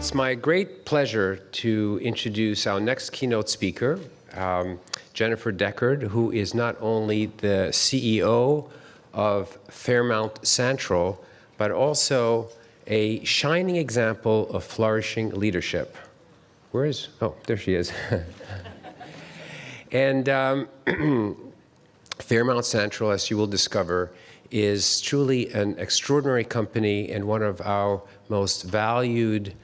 It's my great pleasure to introduce our next keynote speaker, Jennifer Deckard, who is not only the CEO of Fairmount Central, but also a shining example of flourishing leadership. Where is, oh, there she is. And Fairmount Central, as you will discover, is truly an extraordinary company and one of our most valued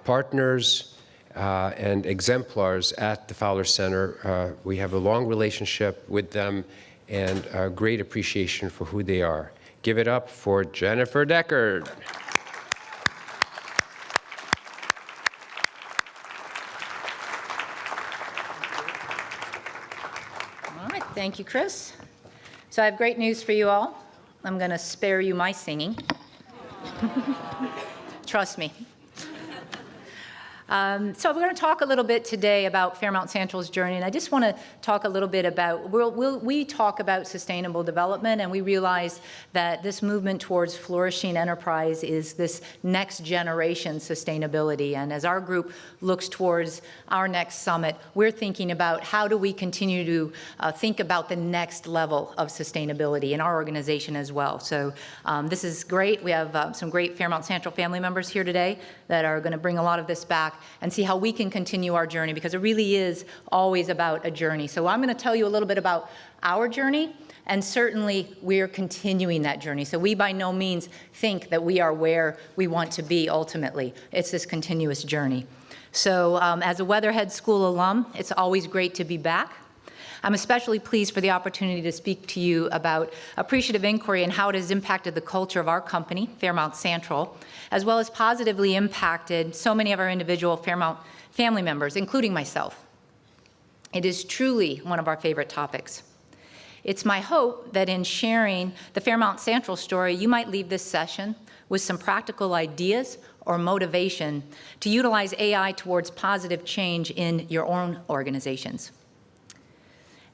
partners and exemplars at the Fowler Center. We have a long relationship with them and a great appreciation for who they are. Give it up for Jennifer Deckard. All right, thank you, Chris. So I have great news for you all. I'm going to spare you my singing. Trust me. So we're going to talk a little bit today about Fairmount Central's journey, and I just want to talk a little bit about, we talk about sustainable development, and we realize that this movement towards flourishing enterprise is this next generation sustainability, and as our group looks towards our next summit, we're thinking about how do we continue to think about the next level of sustainability in our organization as well. So this is great. We have some great Fairmount Central family members here today that are going to bring a lot of this back and see how we can continue our journey, because it really is always about a journey. So I'm going to tell you a little bit about our journey, and certainly we're continuing that journey. So we by no means think that we are where we want to be ultimately. It's this continuous journey. So as a Weatherhead School alum, it's always great to be back. I'm especially pleased for the opportunity to speak to you about appreciative inquiry and how it has impacted the culture of our company, Fairmount Central, as well as positively impacted so many of our individual Fairmount family members, including myself. It is truly one of our favorite topics. It's my hope that in sharing the Fairmount Central story, you might leave this session with some practical ideas or motivation to utilize AI towards positive change in your own organizations.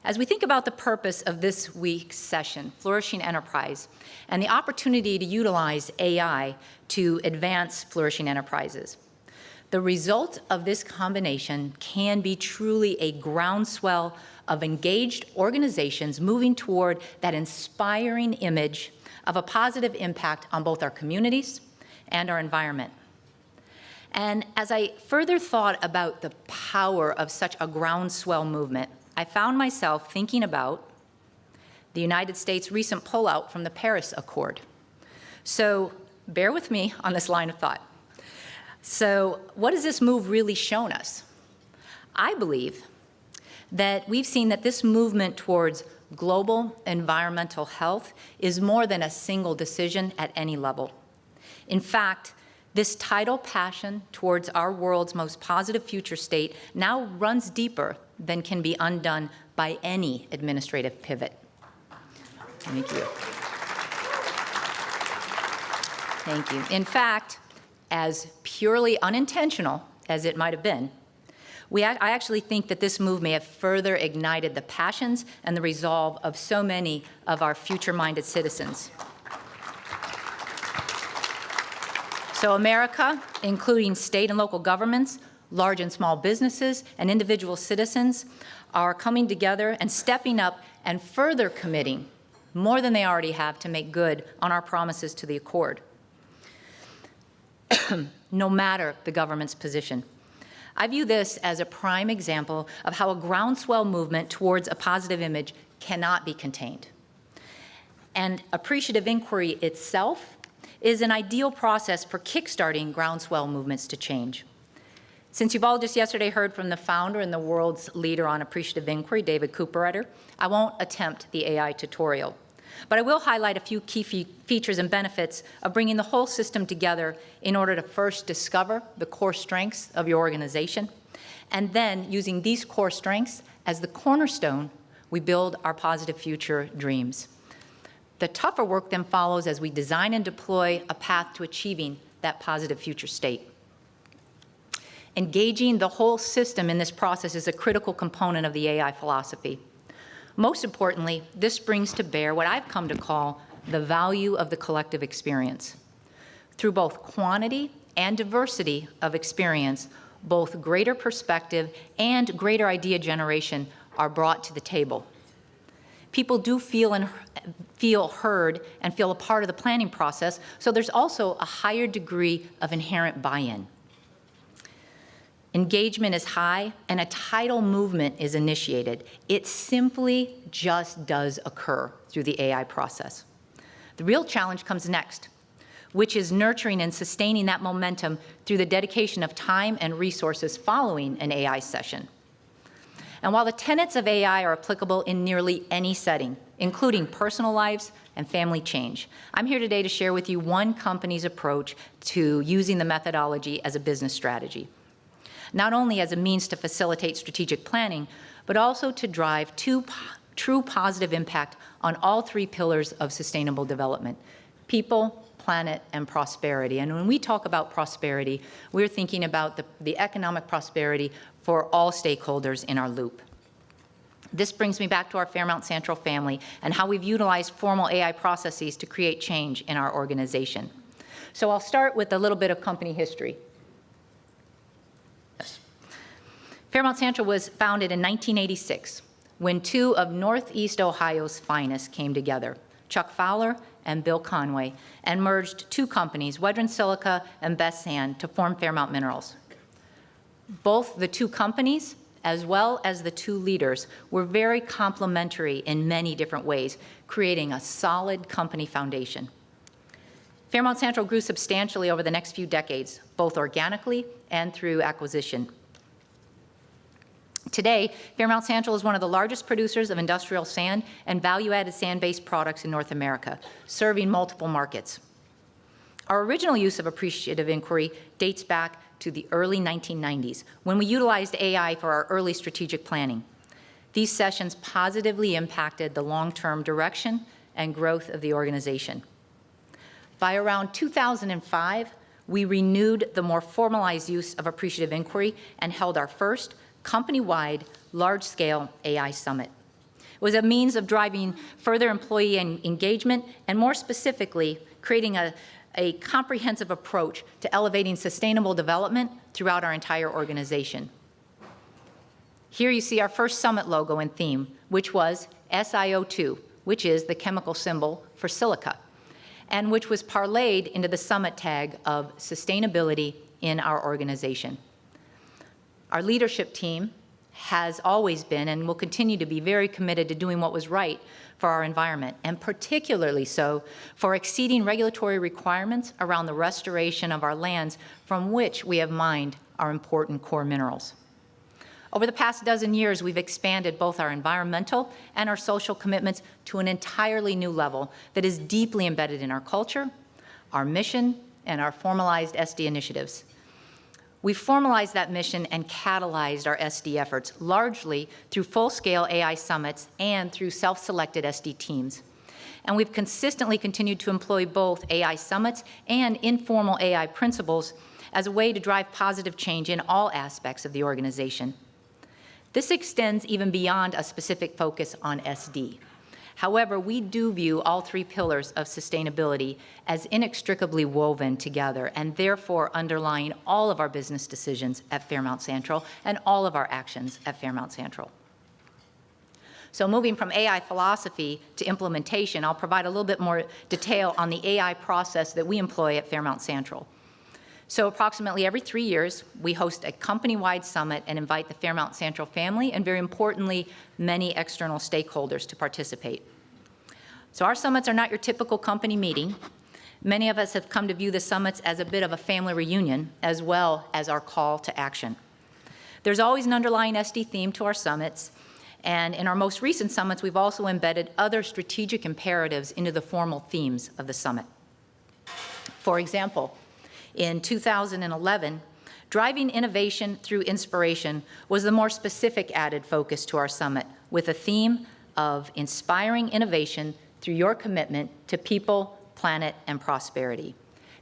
As we think about the purpose of this week's session, Flourishing Enterprise, and the opportunity to utilize AI to advance flourishing enterprises, the result of this combination can be truly a groundswell of engaged organizations moving toward that inspiring image of a positive impact on both our communities and our environment. And as I further thought about the power of such a groundswell movement, I found myself thinking about the United States' recent pullout from the Paris Accord. So bear with me on this line of thought. So what has this move really shown us? I believe that we've seen that this movement towards global environmental health is more than a single decision at any level. In fact, this tidal passion towards our world's most positive future state now runs deeper than can be undone by any administrative pivot. Thank you. Thank you. In fact, as purely unintentional as it might have been, I actually think that this move may have further ignited the passions and the resolve of so many of our future-minded citizens. So America, including state and local governments, large and small businesses, and individual citizens are coming together and stepping up and further committing more than they already have to make good on our promises to the Accord, no matter the government's position. I view this as a prime example of how a groundswell movement towards a positive image cannot be contained. And appreciative inquiry itself is an ideal process for kickstarting groundswell movements to change. Since you've all just yesterday heard from the founder and the world's leader on appreciative inquiry, David Cooperrider, I won't attempt the AI tutorial. But I will highlight a few key features and benefits of bringing the whole system together in order to first discover the core strengths of your organization, and then using these core strengths as the cornerstone, we build our positive future dreams. The tougher work then follows as we design and deploy a path to achieving that positive future state. Engaging the whole system in this process is a critical component of the AI philosophy. Most importantly, this brings to bear what I've come to call the value of the collective experience. Through both quantity and diversity of experience, both greater perspective and greater idea generation are brought to the table. People do feel heard and feel a part of the planning process, so there's also a higher degree of inherent buy-in. Engagement is high, and a tidal movement is initiated. It simply just does occur through the AI process. The real challenge comes next, which is nurturing and sustaining that momentum through the dedication of time and resources following an AI session. And while the tenets of AI are applicable in nearly any setting, including personal lives and family change, I'm here today to share with you one company's approach to using the methodology as a business strategy, not only as a means to facilitate strategic planning, but also to drive true positive impact on all three pillars of sustainable development: people, planet, and prosperity. And when we talk about prosperity, we're thinking about the economic prosperity for all stakeholders in our loop. This brings me back to our Fairmount Santrol family and how we've utilized formal AI processes to create change in our organization. So I'll start with a little bit of company history. Yes. Fairmount Santrol was founded in 1986 when two of Northeast Ohio's finest came together, Chuck Fowler and Bill Conway, and merged two companies, Wedren Silica and Best Sand, to form Fairmount Minerals. Both the two companies, as well as the two leaders, were very complementary in many different ways, creating a solid company foundation. Fairmount Santrol grew substantially over the next few decades, both organically and through acquisition. Today, Fairmount Santrol is one of the largest producers of industrial sand and value-added sand-based products in North America, serving multiple markets. Our original use of appreciative inquiry dates back to the early 1990s, when we utilized AI for our early strategic planning. These sessions positively impacted the long-term direction and growth of the organization. By around 2005, we renewed the more formalized use of appreciative inquiry and held our first company-wide, large-scale AI summit. It was a means of driving further employee engagement and, more specifically, creating a comprehensive approach to elevating sustainable development throughout our entire organization. Here you see our first summit logo and theme, which was SiO2, which is the chemical symbol for silica, and which was parlayed into the summit tag of sustainability in our organization. Our leadership team has always been and will continue to be very committed to doing what was right for our environment, and particularly so for exceeding regulatory requirements around the restoration of our lands from which we have mined our important core minerals. Over the past dozen years, we've expanded both our environmental and our social commitments to an entirely new level that is deeply embedded in our culture, our mission, and our formalized SD initiatives. We formalized that mission and catalyzed our SD efforts, largely through full-scale AI summits and through self-selected SD teams. And we've consistently continued to employ both AI summits and informal AI principles as a way to drive positive change in all aspects of the organization. This extends even beyond a specific focus on SD. However, we do view all three pillars of sustainability as inextricably woven together and therefore underlying all of our business decisions at Fairmount Santrol and all of our actions at Fairmount Santrol. So moving from AI philosophy to implementation, I'll provide a little bit more detail on the AI process that we employ at Fairmount Santrol. So approximately every 3 years, we host a company-wide summit and invite the Fairmount Santrol family and, very importantly, many external stakeholders to participate. So our summits are not your typical company meeting. Many of us have come to view the summits as a bit of a family reunion, as well as our call to action. There's always an underlying SD theme to our summits, and in our most recent summits, we've also embedded other strategic imperatives into the formal themes of the summit. For example, in 2011, driving innovation through inspiration was the more specific added focus to our summit, with a theme of inspiring innovation through your commitment to people, planet, and prosperity,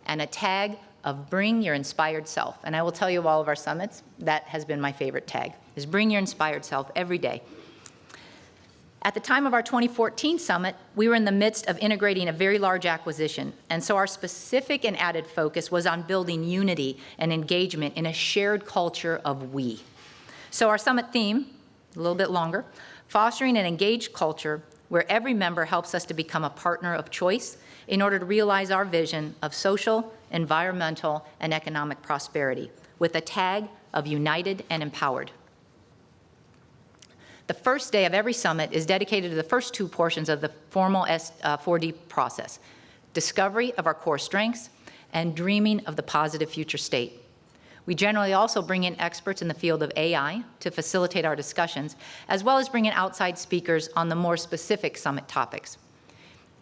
and a tag of bring your inspired self. And I will tell you, all of our summits, that has been my favorite tag, is bring your inspired self every day. At the time of our 2014 summit, we were in the midst of integrating a very large acquisition, and so our specific and added focus was on building unity and engagement in a shared culture of we. So our summit theme, a little bit longer, fostering an engaged culture where every member helps us to become a partner of choice in order to realize our vision of social, environmental, and economic prosperity, with a tag of united and empowered. The first day of every summit is dedicated to the first two portions of the formal 4D process: discovery of our core strengths and dreaming of the positive future state. We generally also bring in experts in the field of AI to facilitate our discussions, as well as bring in outside speakers on the more specific summit topics.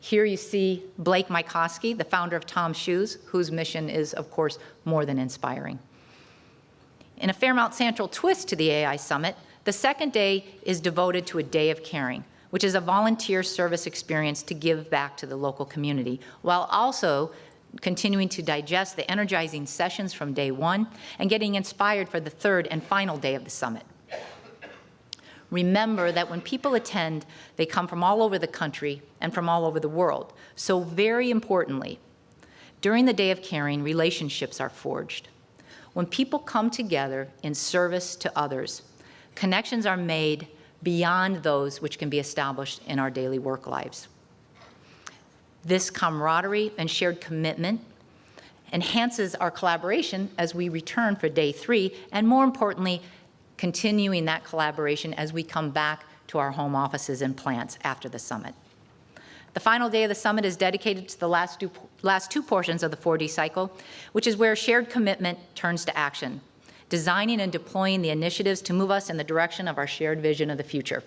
Here you see Blake Mykoski, the founder of Tom's Shoes, whose mission is, of course, more than inspiring. In a Fairmount Central twist to the AI Summit, the second day is devoted to a day of caring, which is a volunteer service experience to give back to the local community, while also continuing to digest the energizing sessions from day one and getting inspired for the third and final day of the summit. Remember that when people attend, they come from all over the country and from all over the world. So very importantly, during the day of caring, relationships are forged. When people come together in service to others, connections are made beyond those which can be established in our daily work lives. This camaraderie and shared commitment enhances our collaboration as we return for day 3, and more importantly, continuing that collaboration as we come back to our home offices and plants after the summit. The final day of the summit is dedicated to the last two portions of the 4D cycle, which is where shared commitment turns to action, designing and deploying the initiatives to move us in the direction of our shared vision of the future.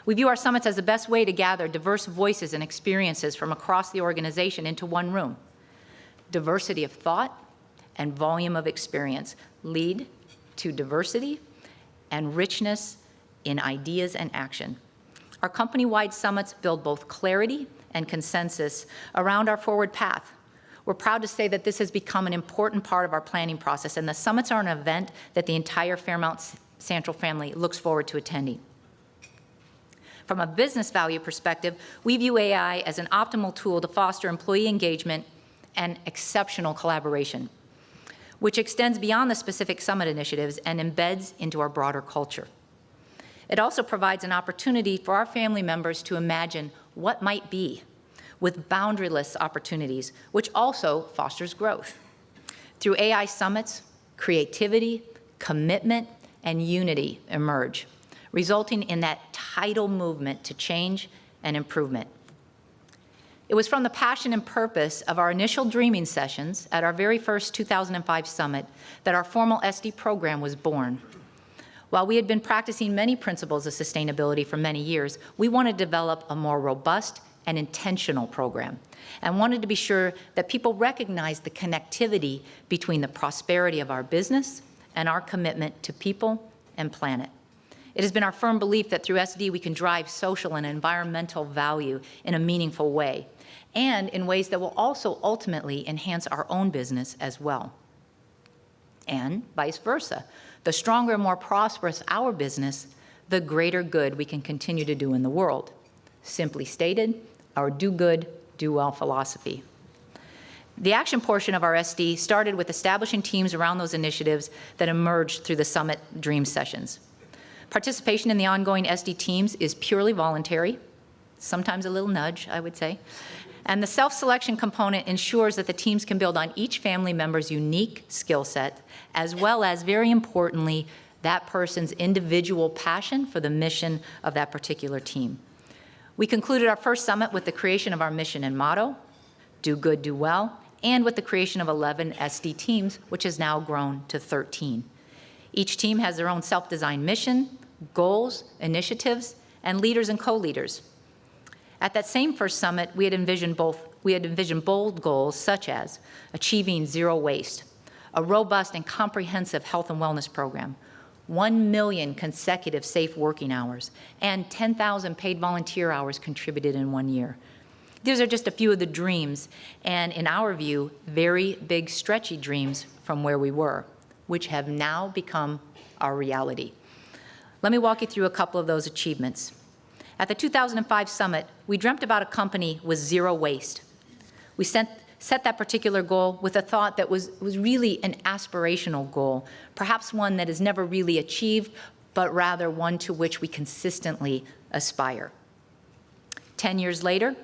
We view our summits as the best way to gather diverse voices and experiences from across the organization into one room. Diversity of thought and volume of experience lead to diversity and richness in ideas and action. Our company-wide summits build both clarity and consensus around our forward path. We're proud to say that this has become an important part of our planning process, and the summits are an event that the entire Fairmount Central family looks forward to attending. From a business value perspective, we view AI as an optimal tool to foster employee engagement and exceptional collaboration, which extends beyond the specific summit initiatives and embeds into our broader culture. It also provides an opportunity for our family members to imagine what might be, with boundaryless opportunities, which also fosters growth. Through AI summits, creativity, commitment, and unity emerge, resulting in that tidal movement to change and improvement. It was from the passion and purpose of our initial dreaming sessions at our very first 2005 summit that our formal SD program was born. While we had been practicing many principles of sustainability for many years, we wanted to develop a more robust and intentional program, and wanted to be sure that people recognized the connectivity between the prosperity of our business and our commitment to people and planet. It has been our firm belief that through SD we can drive social and environmental value in a meaningful way, and in ways that will also ultimately enhance our own business as well. And vice versa. The stronger and more prosperous our business, the greater good we can continue to do in the world. Simply stated, our do good, do well philosophy. The action portion of our SD started with establishing teams around those initiatives that emerged through the summit dream sessions. Participation in the ongoing SD teams is purely voluntary, sometimes a little nudge, I would say. And the self-selection component ensures that the teams can build on each family member's unique skill set, as well as, very importantly, that person's individual passion for the mission of that particular team. We concluded our first summit with the creation of our mission and motto, do good, do well, and with the creation of 11 SD teams, which has now grown to 13. Each team has their own self-designed mission, goals, initiatives, and leaders and co-leaders. At that same first summit, we had envisioned bold goals such as achieving zero waste, a robust and comprehensive health and wellness program, 1 million consecutive safe working hours, and 10,000 paid volunteer hours contributed in 1 year. These are just a few of the dreams, and in our view, very big, stretchy dreams from where we were, which have now become our reality. Let me walk you through a couple of those achievements. At the 2005 summit, we dreamt about a company with zero waste. We set that particular goal with a thought that was really an aspirational goal, perhaps one that is never really achieved, but rather one to which we consistently aspire. 10 years later,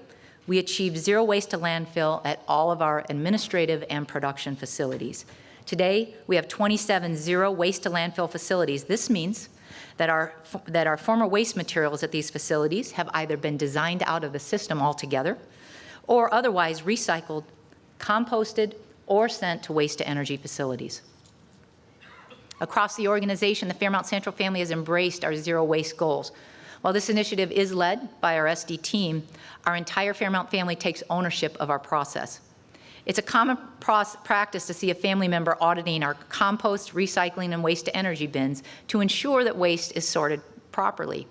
we achieved zero waste to landfill at all of our administrative and production facilities. Today, we have 27 zero waste to landfill facilities. This means that our former waste materials at these facilities have either been designed out of the system altogether or otherwise recycled, composted, or sent to waste-to-energy facilities. Across the organization, the Fairmount Santrel family has embraced our zero waste goals. While this initiative is led by our SD team, our entire Fairmount family takes ownership of our process. It's a common practice to see a family member auditing our compost, recycling, and waste-to-energy bins to ensure that waste is sorted properly.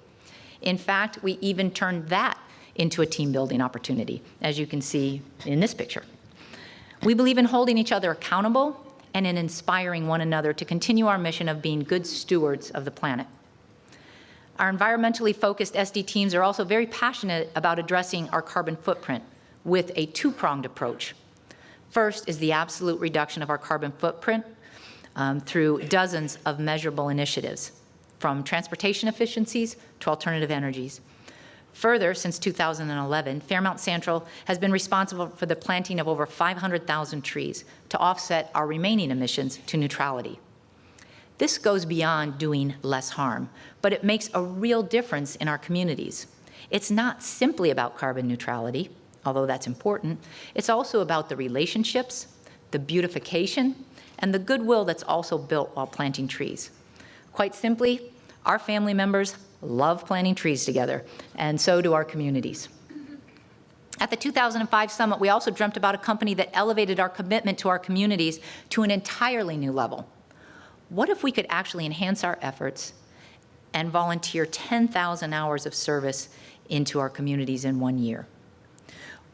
In fact, we even turned that into a team-building opportunity, as you can see in this picture. We believe in holding each other accountable and in inspiring one another to continue our mission of being good stewards of the planet. Our environmentally focused SD teams are also very passionate about addressing our carbon footprint with a two-pronged approach. First is the absolute reduction of our carbon footprint through dozens of measurable initiatives, from transportation efficiencies to alternative energies. Further, since 2011, Fairmount Santrel has been responsible for the planting of over 500,000 trees to offset our remaining emissions to neutrality. This goes beyond doing less harm, but it makes a real difference in our communities. It's not simply about carbon neutrality, although that's important. It's also about the relationships, the beautification, and the goodwill that's also built while planting trees. Quite simply, our family members love planting trees together, and so do our communities. At the 2005 summit, we also dreamt about a company that elevated our commitment to our communities to an entirely new level. What if we could actually enhance our efforts and volunteer 10,000 hours of service into our communities in 1 year?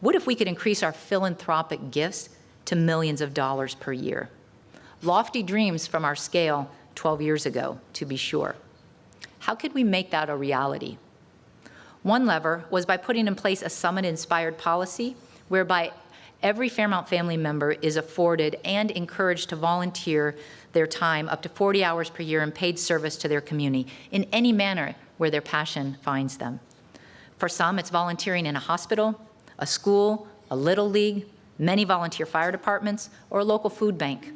What if we could increase our philanthropic gifts to millions of dollars per year? Lofty dreams from our scale 12 years ago, to be sure. How could we make that a reality? One lever was by putting in place a summit-inspired policy whereby every Fairmount family member is afforded and encouraged to volunteer their time up to 40 hours per year in paid service to their community in any manner where their passion finds them. For some, it's volunteering in a hospital, a school, a little league, many volunteer fire departments, or a local food bank.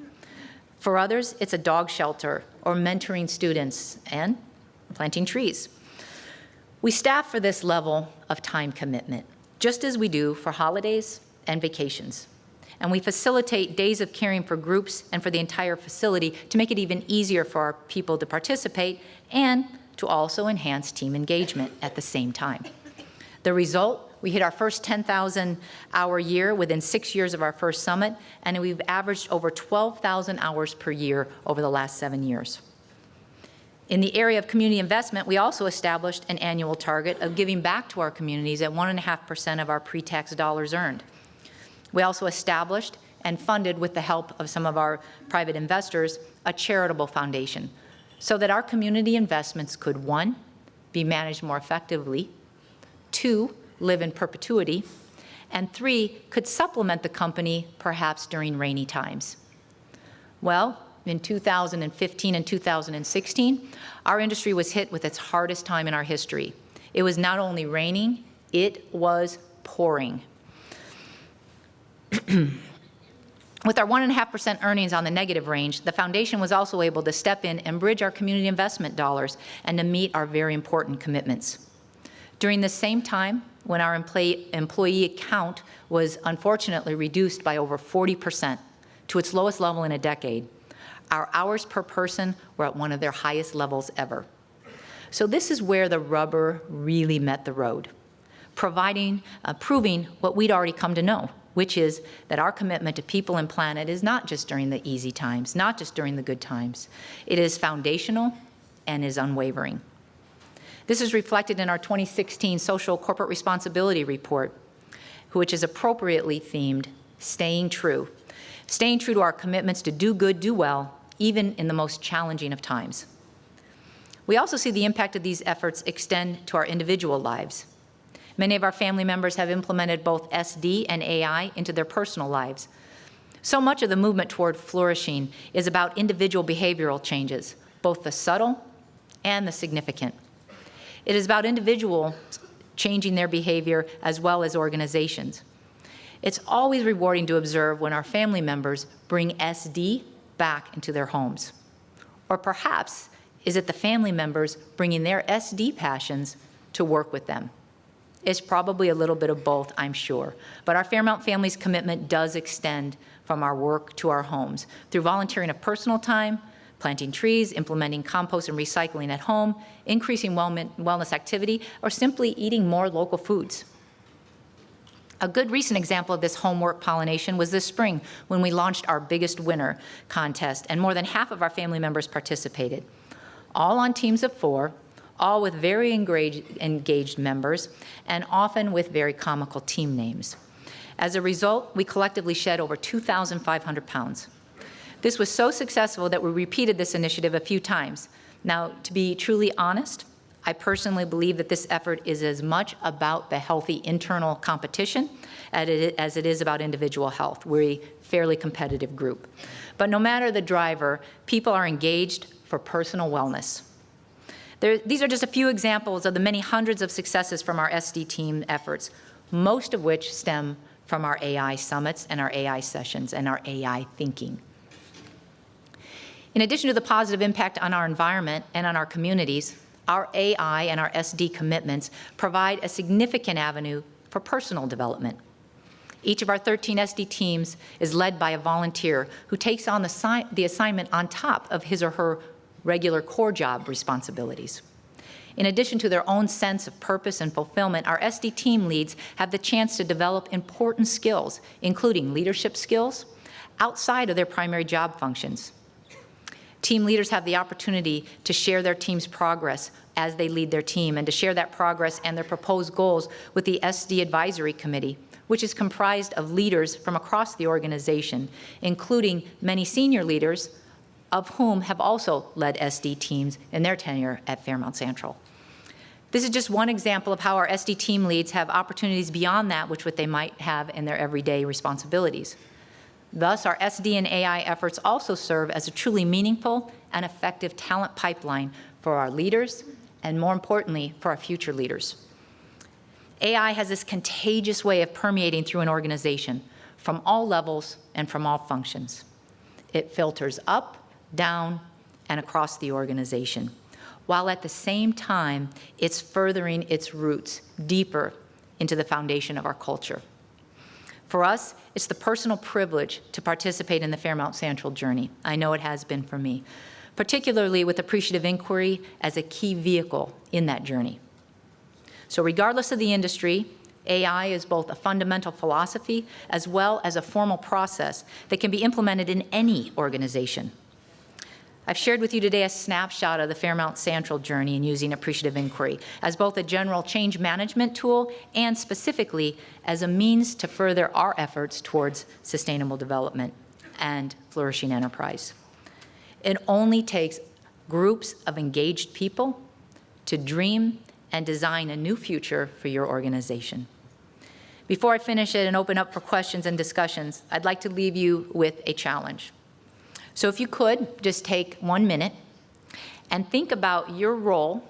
For others, it's a dog shelter or mentoring students and planting trees. We staff for this level of time commitment, just as we do for holidays and vacations. And we facilitate days of caring for groups and for the entire facility to make it even easier for our people to participate and to also enhance team engagement at the same time. The result, we hit our first 10,000-hour year within 6 years of our first summit, and we've averaged over 12,000 hours per year over the last 7 years. In the area of community investment, we also established an annual target of giving back to our communities at 1.5% of our pre-tax dollars earned. We also established and funded, with the help of some of our private investors, a charitable foundation so that our community investments could, 1, be managed more effectively, 2, live in perpetuity, and 3, could supplement the company perhaps during rainy times. Well, in 2015 and 2016, our industry was hit with its hardest time in our history. It was not only raining, it was pouring. With our 1.5% earnings on the negative range, the foundation was also able to step in and bridge our community investment dollars and to meet our very important commitments. During the same time, when our employee count was unfortunately reduced by over 40% to its lowest level in a decade, our hours per person were at one of their highest levels ever. So this is where the rubber really met the road, proving what we'd already come to know, which is that our commitment to people and planet is not just during the easy times, not just during the good times. It is foundational and is unwavering. This is reflected in our 2016 Social Corporate Responsibility Report, which is appropriately themed Staying True to our commitments to do good, do well, even in the most challenging of times. We also see the impact of these efforts extend to our individual lives. Many of our family members have implemented both SD and AI into their personal lives. So much of the movement toward flourishing is about individual behavioral changes, both the subtle and the significant. It is about individuals changing their behavior as well as organizations. It's always rewarding to observe when our family members bring SD back into their homes. Or perhaps, is it the family members bringing their SD passions to work with them? It's probably a little bit of both, I'm sure. But our Fairmount family's commitment does extend from our work to our homes through volunteering of personal time, planting trees, implementing compost and recycling at home, increasing wellness activity, or simply eating more local foods. A good recent example of this homework pollination was this spring when we launched our Biggest Winner contest, and more than half of our family members participated, all on teams of 4, all with very engaged members, and often with very comical team names. As a result, we collectively shed over 2,500 pounds. This was so successful that we repeated this initiative a few times. Now, to be truly honest, I personally believe that this effort is as much about the healthy internal competition as it is about individual health. We're a fairly competitive group. But no matter the driver, people are engaged for personal wellness. These are just a few examples of the many hundreds of successes from our SD team efforts, most of which stem from our AI summits and our AI sessions and our AI thinking. In addition to the positive impact on our environment and on our communities, our AI and our SD commitments provide a significant avenue for personal development. Each of our 13 SD teams is led by a volunteer who takes on the assignment on top of his or her regular core job responsibilities. In addition to their own sense of purpose and fulfillment, our SD team leads have the chance to develop important skills, including leadership skills, outside of their primary job functions. Team leaders have the opportunity to share their team's progress as they lead their team and to share that progress and their proposed goals with the SD Advisory Committee, which is comprised of leaders from across the organization, including many senior leaders, of whom have also led SD teams in their tenure at Fairmount Central. This is just one example of how our SD team leads have opportunities beyond that which they might have in their everyday responsibilities. Thus, our SD and AI efforts also serve as a truly meaningful and effective talent pipeline for our leaders and, more importantly, for our future leaders. AI has this contagious way of permeating through an organization from all levels and from all functions. It filters up, down, and across the organization, while at the same time, it's furthering its roots deeper into the foundation of our culture. For us, it's the personal privilege to participate in the Fairmount Central journey. I know it has been for me, particularly with appreciative inquiry as a key vehicle in that journey. So regardless of the industry, AI is both a fundamental philosophy as well as a formal process that can be implemented in any organization. I've shared with you today a snapshot of the Fairmount Central journey in using appreciative inquiry as both a general change management tool and specifically as a means to further our efforts towards sustainable development and flourishing enterprise. It only takes groups of engaged people to dream and design a new future for your organization. Before I finish it and open up for questions and discussions, I'd like to leave you with a challenge. So if you could, just take 1 minute and think about your role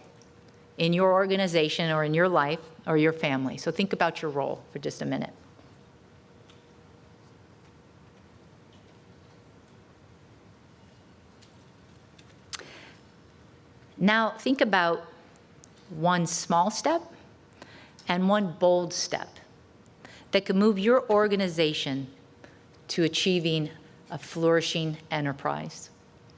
in your organization or in your life or your family. So think about your role for just a minute. Now think about one small step and one bold step that could move your organization to achieving a flourishing enterprise,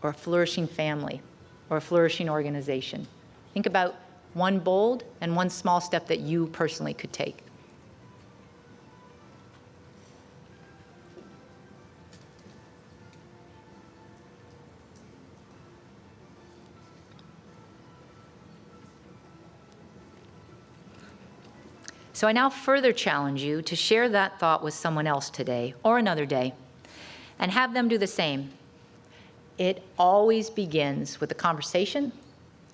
or a flourishing family, or a flourishing organization. Think about one bold and one small step that you personally could take. So I now further challenge you to share that thought with someone else today or another day, and have them do the same. It always begins with a conversation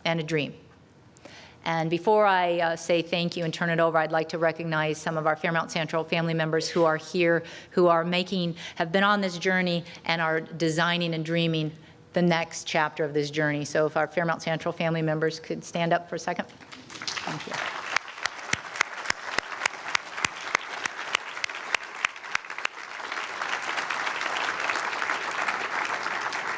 and a dream. And before I say thank you and turn it over, I'd like to recognize some of our Fairmount Central family members who are here, who are have been on this journey and are designing and dreaming the next chapter of this journey. So if our Fairmount Central family members could stand up for a second. Thank you.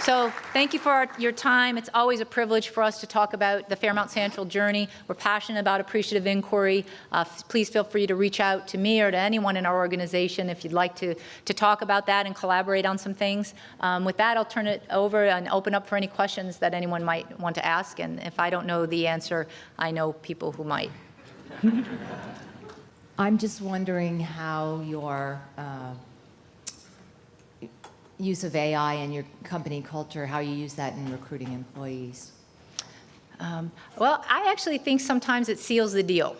So thank you for your time. It's always a privilege for us to talk about the Fairmount Central journey. We're passionate about appreciative inquiry. Please feel free to reach out to me or to anyone in our organization if you'd like to talk about that and collaborate on some things. With that, I'll turn it over and open up for any questions that anyone might want to ask. And if I don't know the answer, I know people who might. I'm just wondering how your use of AI in your company culture, how you use that in recruiting employees. Well, I actually think sometimes it seals the deal.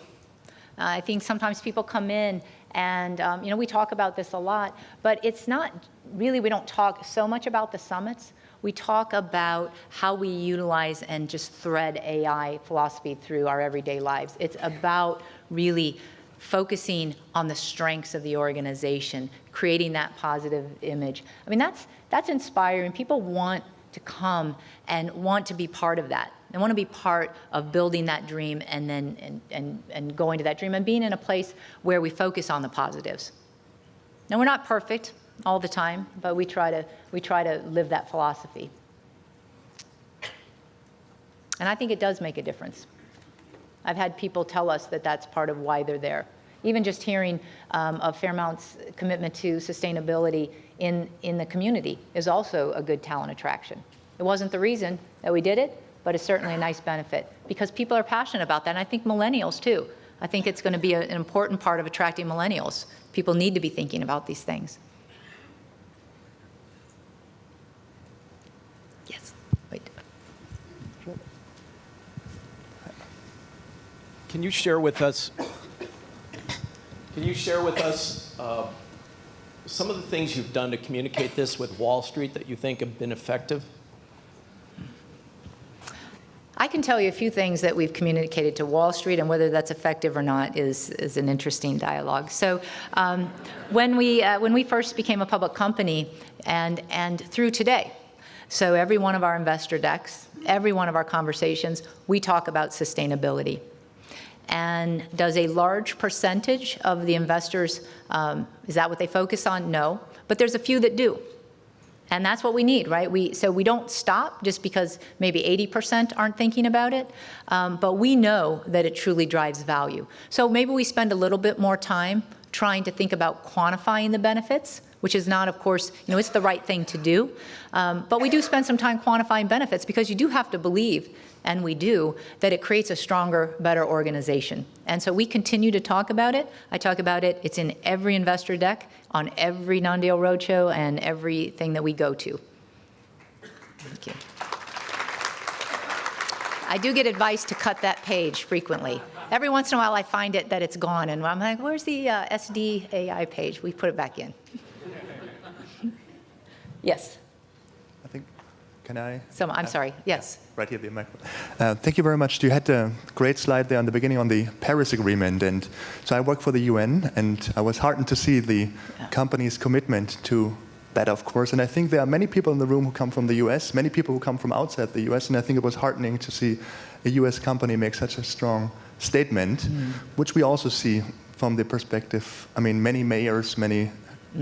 I think sometimes people come in and, you know, we talk about this a lot, but it's not really, we don't talk so much about the summits. We talk about how we utilize and just thread AI philosophy through our everyday lives. It's about really focusing on the strengths of the organization, creating that positive image. I mean, that's inspiring. People want to come and want to be part of that. They want to be part of building that dream and then and going to that dream and being in a place where we focus on the positives. Now, we're not perfect all the time, but we try to live that philosophy. And I think it does make a difference. I've had people tell us that that's part of why they're there. Even just hearing of Fairmount's commitment to sustainability in the community is also a good talent attraction. It wasn't the reason that we did it, but it's certainly a nice benefit because people are passionate about that, and I think millennials too. I think it's going to be an important part of attracting millennials. People need to be thinking about these things. Yes, wait. Can you share with us some of the things you've done to communicate this with Wall Street that you think have been effective? I can tell you a few things that we've communicated to Wall Street, and whether that's effective or not is an interesting dialogue. So when we first became a public company and through today, so every one of our investor decks, every one of our conversations, we talk about sustainability. And does a large percentage of the investors, is that what they focus on? No. But there's a few that do. And that's what we need, right? So we don't stop just because maybe 80% aren't thinking about it, but we know that it truly drives value. So maybe we spend a little bit more time trying to think about quantifying the benefits, which is not, of course, you know, it's the right thing to do. But we do spend some time quantifying benefits because you do have to believe, and we do, that it creates a stronger, better organization. And so we continue to talk about it. I talk about it. It's in every investor deck, on every non-deal roadshow, and everything that we go to. Thank you. I do get advice to cut that page frequently. Every once in a while, I find it that it's gone, and I'm like, where's the SDAI page? We put it back in. Yes. I think, can I? I'm sorry, yes. Yeah, right here, the microphone. Thank you very much. You had a great slide there on the beginning on the Paris Agreement. And so I work for the UN, and I was heartened to see the company's commitment to that, of course. And I think there are many people in the room who come from the US, many people who come from outside the US, and I think it was heartening to see a US company make such a strong statement, which we also see from the perspective, I mean, many mayors, many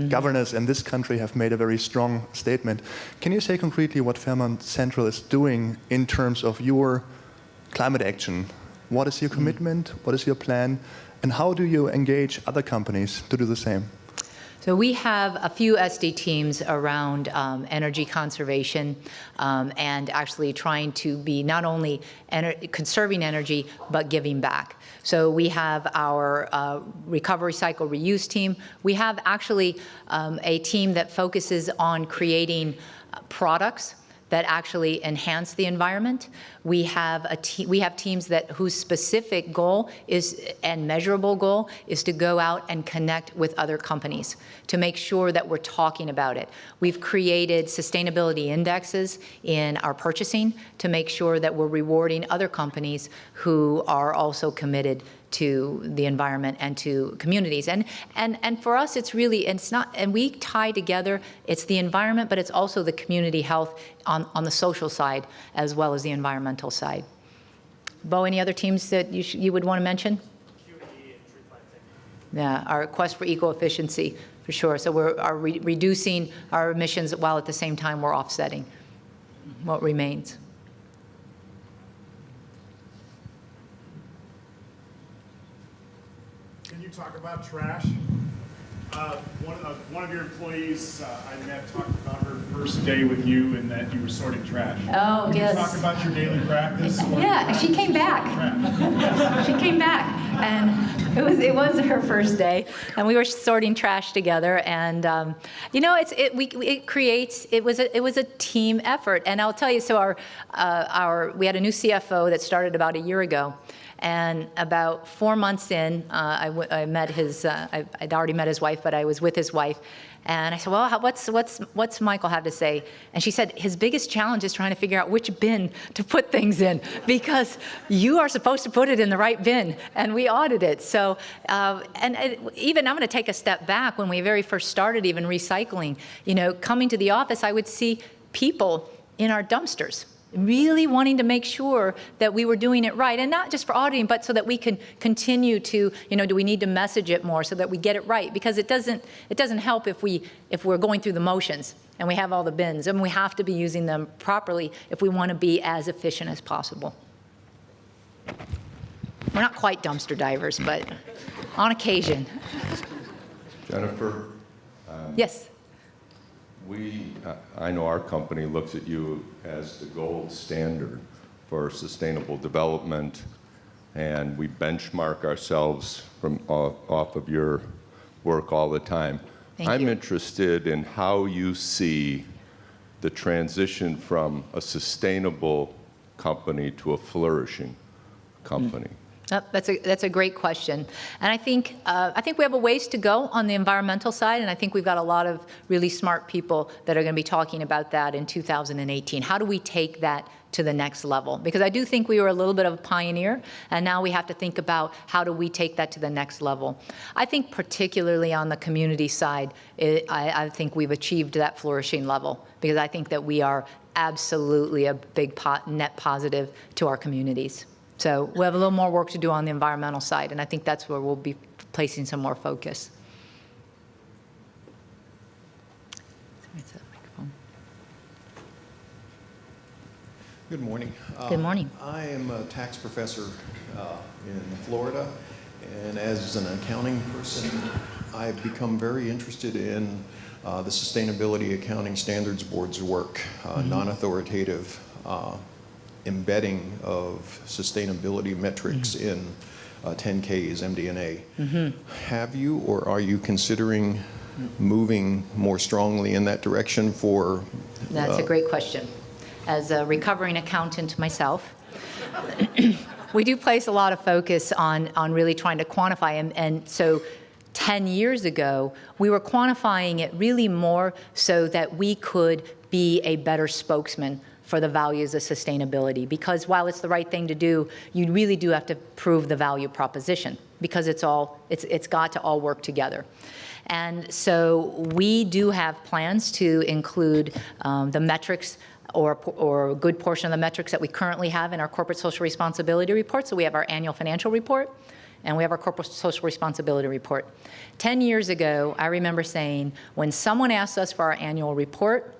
governors in this country have made a very strong statement. Can you say concretely what Fairmount Central is doing in terms of your climate action? What is your commitment? What is your plan? And how do you engage other companies to do the same? So we have a few SD teams around energy conservation and actually trying to be not only conserving energy, but giving back. So we have our recovery cycle reuse team. We have actually a team that focuses on creating products that actually enhance the environment. We have teams whose specific goal is, and measurable goal, is to go out and connect with other companies to make sure that we're talking about it. We've created sustainability indexes in our purchasing to make sure that we're rewarding other companies who are also committed to the environment and to communities. And for us, it's really, it's not, and we tie together, it's the environment, but it's also the community health on the social side as well as the environmental side. Bo, any other teams that you would want to mention? Yeah, our quest for eco-efficiency, for sure. So we're reducing our emissions while at the same time we're offsetting what remains. Can you talk about trash? One of your employees I met talked about her first day with you and that you were sorting trash. Oh, Can yes. you talk about your daily practice? Yeah, she came back. She came back, and it was her first day, and we were sorting trash together. And you know, it was a team effort. And I'll tell you, so we had a new CFO that started about a year ago. And about 4 months in, I met I'd already met his wife, but I was with his wife. And I said, well, what's Michael have to say? And she said, his biggest challenge is trying to figure out which bin to put things in, because you are supposed to put it in the right bin, and we audit it. So, even I'm going to take a step back. When we very first started even recycling, you know, coming to the office, I would see people in our dumpsters really wanting to make sure that we were doing it right, and not just for auditing, but so that we can continue to, you know, do we need to message it more so that we get it right? Because it doesn't help if we're going through the motions and we have all the bins, and we have to be using them properly if we want to be as efficient as possible. We're not quite dumpster divers, but on occasion. Jennifer? Yes. I know our company looks at you as the gold standard for sustainable development, and we benchmark ourselves off of your work all the time. I'm interested in how you see the transition from a sustainable company to a flourishing company. That's a great question, and I think we have a ways to go on the environmental side, and I think we've got a lot of really smart people that are going to be talking about that in 2018. How do we take that to the next level? Because I do think we were a little bit of a pioneer, and now we have to think about how do we take that to the next level. I think particularly on the community side, I think we've achieved that flourishing level, because I think that we are absolutely a big net positive to our communities. So we have a little more work to do on the environmental side, and I think that's where we'll be placing some more focus. Good morning. Good morning. I am a tax professor in Florida, and as an accounting person, I've become very interested in the Sustainability Accounting Standards Board's work, non-authoritative embedding of sustainability metrics in 10Ks, MD&A. Have you, or are you considering moving more strongly in that direction for? That's a great question. As a recovering accountant myself, we do place a lot of focus on really trying to quantify, and so 10 years ago, we were quantifying it really more so that we could be a better spokesman for the values of sustainability. Because while it's the right thing to do, you really do have to prove the value proposition, because it's got to all work together. And so we do have plans to include the metrics or a good portion of the metrics that we currently have in our corporate social responsibility report. So we have our annual financial report, and we have our corporate social responsibility report. 10 years ago, I remember saying, when someone asks us for our annual report,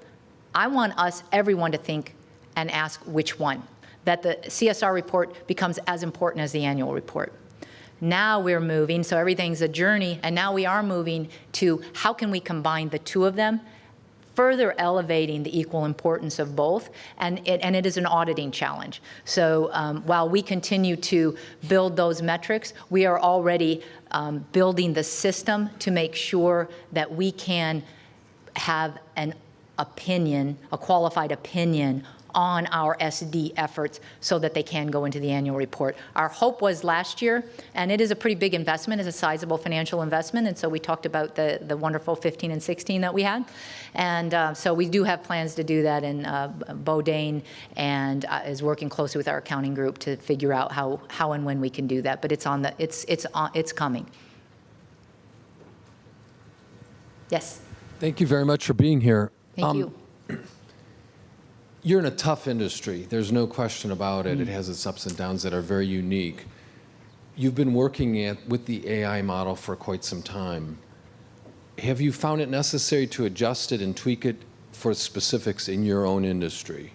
I want everyone to think and ask which one, that the CSR report becomes as important as the annual report. Now we're moving, so everything's a journey, and now we are moving to how can we combine the two of them, further elevating the equal importance of both, and it is an auditing challenge. So while we continue to build those metrics, we are already building the system to make sure that we can have opinion, a qualified opinion on our SD efforts so that they can go into the annual report. Our hope was last year, and it is a pretty big investment, it's a sizable financial investment, and so we talked about the wonderful 15 and 16 that we had. And so we do have plans to do that, and Bodane and is working closely with our accounting group to figure out how and when we can do that, but it's coming. Yes. Thank you very much for being here. Thank you. You're in a tough industry. There's no question about it. It has its ups and downs that are very unique. You've been working with the AI model for quite some time. Have you found it necessary to adjust it and tweak it for specifics in your own industry?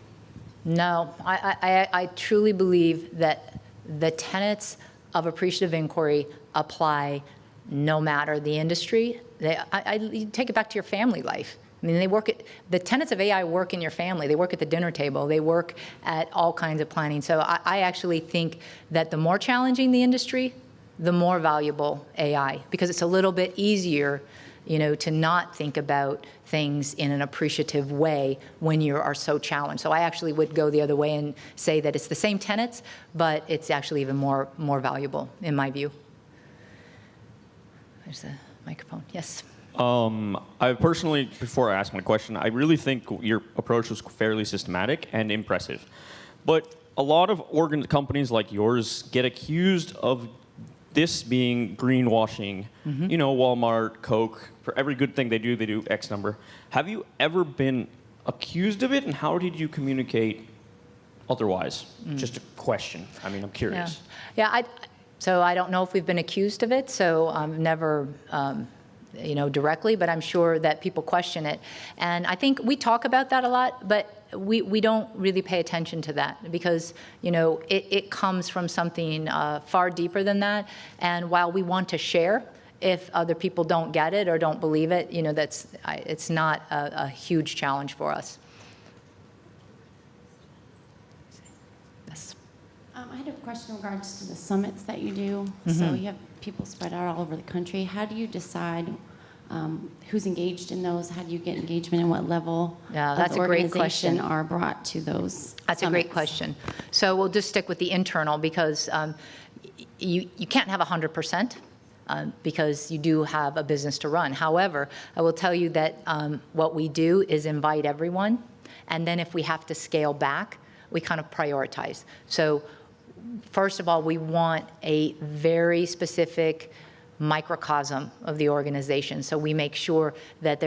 No, I truly believe that the tenets of appreciative inquiry apply no matter the industry. You take it back to your family life. I mean, the tenets of AI work in your family. They work at the dinner table. They work at all kinds of planning. So I actually think that the more challenging the industry, the more valuable AI, because it's a little bit easier, to not think about things in an appreciative way when you are so challenged. So I actually would go the other way and say that it's the same tenets, but it's actually even more valuable, in my view. There's the microphone. Yes. I personally, before I ask my question, I really think your approach was fairly systematic and impressive. But a lot of companies like yours get accused of this being greenwashing. Walmart, Coke, for every good thing they do X number. Have you ever been accused of it, and how did you communicate otherwise? Just a question. I mean, I'm curious. Yeah. So I don't know if we've been accused of it, so never... directly, but I'm sure that people question it. And I think we talk about that a lot, but we don't really pay attention to that because, it comes from something far deeper than that. And while we want to share, if other people don't get it or don't believe it, it's not a huge challenge for us. Yes. I had a question in regards to the summits that you do. So you have people spread out all over the country. How do you decide who's engaged in those? How do you get engagement and what level that's of a great question. organization are brought to those That's summits? a great question. So we'll just stick with the internal because you can't have 100%. Because you do have a business to run. However, I will tell you that what we do is invite everyone, and then if we have to scale back, we kind of prioritize. So first of all, we want a very specific microcosm of the organization. So we make sure that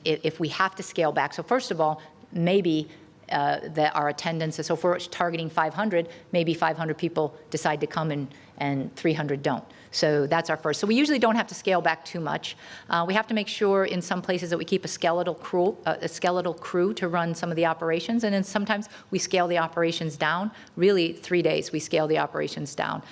if we have to scale back, so first of all, maybe that our attendance, so if we're targeting 500, maybe 500 people decide to come and 300 don't. So that's our first. So we usually don't have to scale back too much. We have to make sure in some places that we keep a skeletal crew to run some of the operations, and then sometimes we scale the operations down. Really, 3 days we scale the operations down.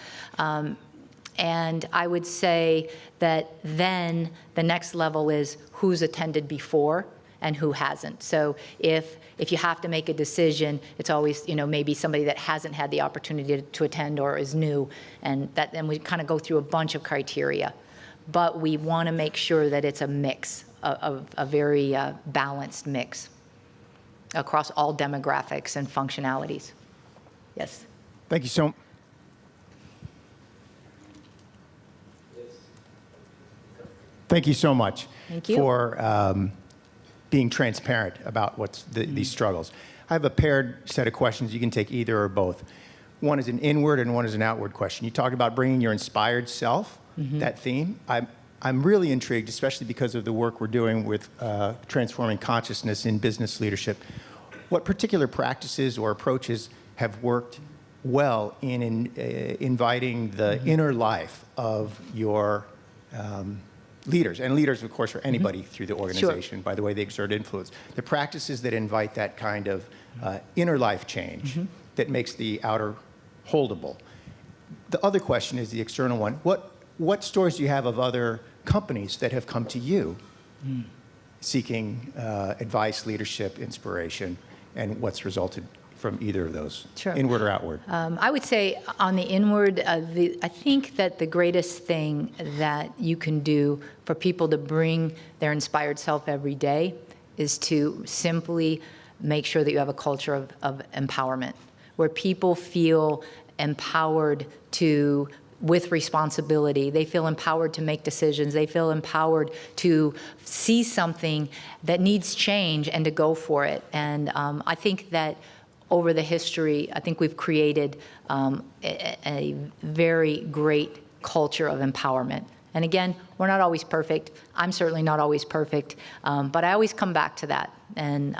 And I would say that then the next level is who's attended before and who hasn't. So if you have to make a decision, it's always, maybe somebody that hasn't had the opportunity to attend or is new, and then we kind of go through a bunch of criteria. But we want to make sure that it's a mix, a very balanced mix across all demographics and functionalities. Yes. Thank you so Thank you so much for being transparent about what's these struggles. I have a paired set of questions. You can take either or both. One is an inward and one is an outward question. You talked about bringing your inspired self, that theme. I'm really intrigued, especially because of the work we're doing with transforming consciousness in business leadership. What particular practices or approaches have worked well in inviting the inner life of your leaders, and leaders, of course, are anybody through the organization, by the way they exert influence. The practices that invite that kind of inner life change that makes the outer holdable. The other question is the external one. What stories do you have of other companies that have come to you seeking advice, leadership, inspiration, and what's resulted from either of those, inward or outward? I would say on the inward, I think that the greatest thing that you can do for people to bring their inspired self every day is to simply make sure that you have a culture of empowerment, where people feel empowered to, with responsibility. They feel empowered to make decisions. They feel empowered to see something that needs change and to go for it. And I think that over the history, I think we've created a very great culture of empowerment. And again, we're not always perfect. I'm certainly not always perfect, but I always come back to that. And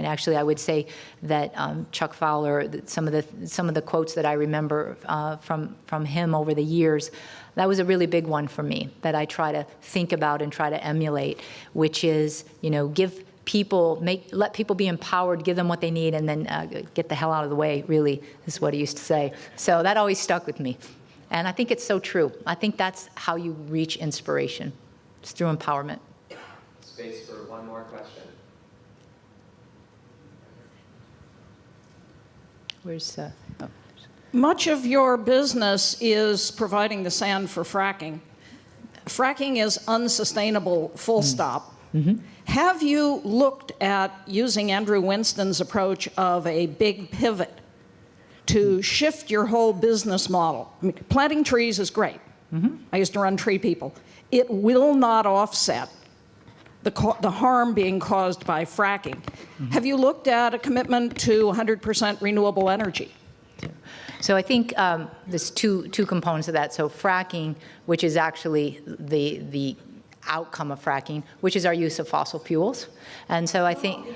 actually, I would say that Chuck Fowler, some of the quotes that I remember from him over the years, that was a really big one for me that I try to think about and try to emulate, which is, give people, let people be empowered, give them what they need, and then get the hell out of the way, really, is what he used to say. So that always stuck with me. And I think it's so true. I think that's how you reach inspiration. It's through empowerment. Space for one more question. Where's Much of your business is providing the sand for fracking. Fracking is unsustainable, full stop. Have you looked at using Andrew Winston's approach of a big pivot to shift your whole business model? I mean, planting trees is great. I used to run Tree People. It will not offset the harm being caused by fracking. Have you looked at a commitment to 100% renewable energy? So I think there's two components of that. So fracking, which is actually the outcome of fracking, which is our use of fossil fuels. And so I think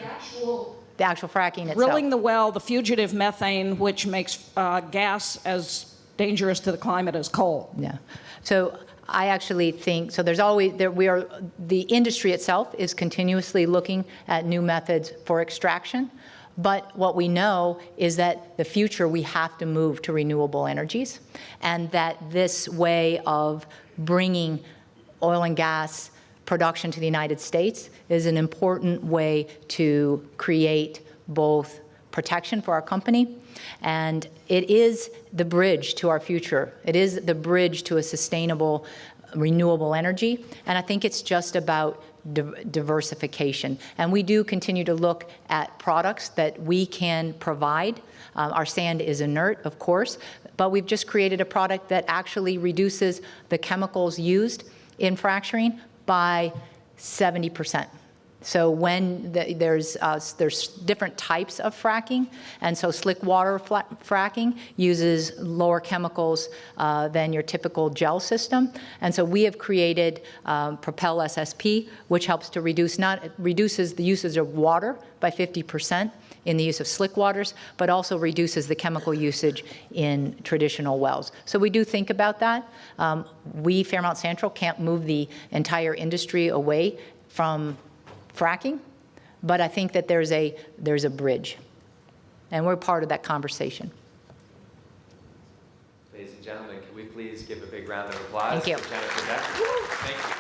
the actual fracking itself. Drilling the well, the fugitive methane, which makes gas as dangerous to the climate as coal. Yeah. So I actually think, so there's always, the industry itself is continuously looking at new methods for extraction. But what we know is that the future, we have to move to renewable energies, and that this way of bringing oil and gas production to the United States is an important way to create both protection for our company, and it is the bridge to our future. It is the bridge to a sustainable, renewable energy, and I think it's just about diversification. And we do continue to look at products that we can provide. Our sand is inert, of course, but we've just created a product that actually reduces the chemicals used in fracturing by 70%. So when there's different types of fracking, and so slick water fracking uses lower chemicals than your typical gel system. And so we have created Propel SSP, which helps to reduces the usage of water by 50% in the use of slick waters, but also reduces the chemical usage in traditional wells. So we do think about that. We, Fairmount Central, can't move the entire industry away from fracking, but I think that there's a bridge, and we're part of that conversation. Ladies and gentlemen, can we please give a big round of applause Thank you. for Jennifer Deckard? Thank you.